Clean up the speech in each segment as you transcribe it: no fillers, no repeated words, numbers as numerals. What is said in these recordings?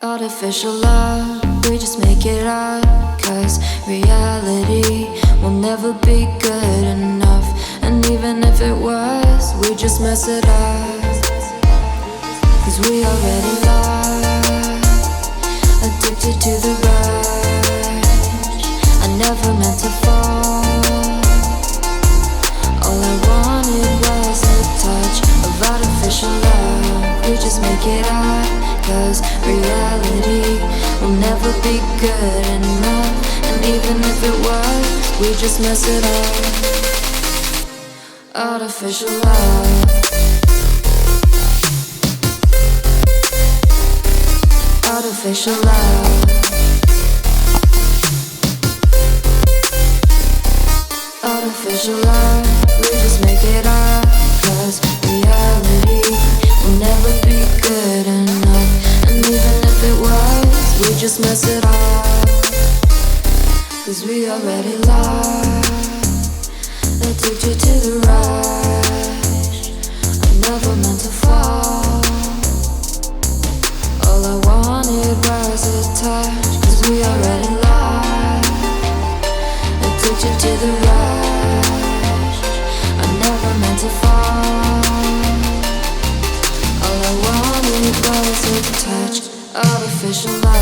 Artificial love, we just make it up. Cause reality will never be good enough. And even if it was, we just mess it up. Cause we already lost, addicted to the rush. I never meant to fall. All I wanted was a touch of artificial love. We just make it up. Cause reality will never be good enough. And even if it was, we just mess it up. Artificial love. Artificial love. Artificial love. We just make it up. Cause reality will never be good enough. And even if it was, we just mess it up. Cause we already lost, addicted to the rush. I never meant to fall. All I wanted was a touch. Cause we already lost, addicted to the rush. I never meant to fall. All I wanted was a touch. Artificial love.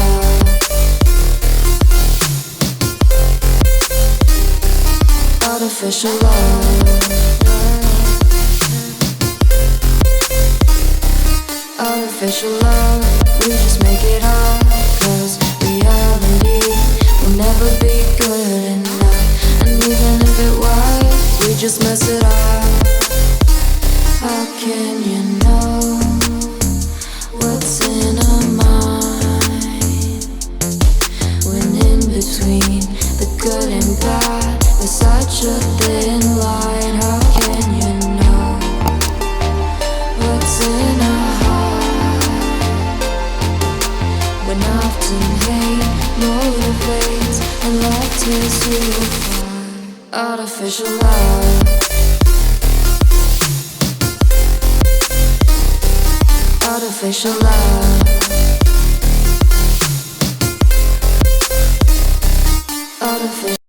Artificial love. Artificial love. We just make it up. Cause reality will never be good enough. And even if it was, we just mess it up. How can you know what's in our mind? When in between the good and bad, there's such a thin line. How can you know what's in our heart? When often hate motivates and love tears you apart. Artificial love. Artificial love.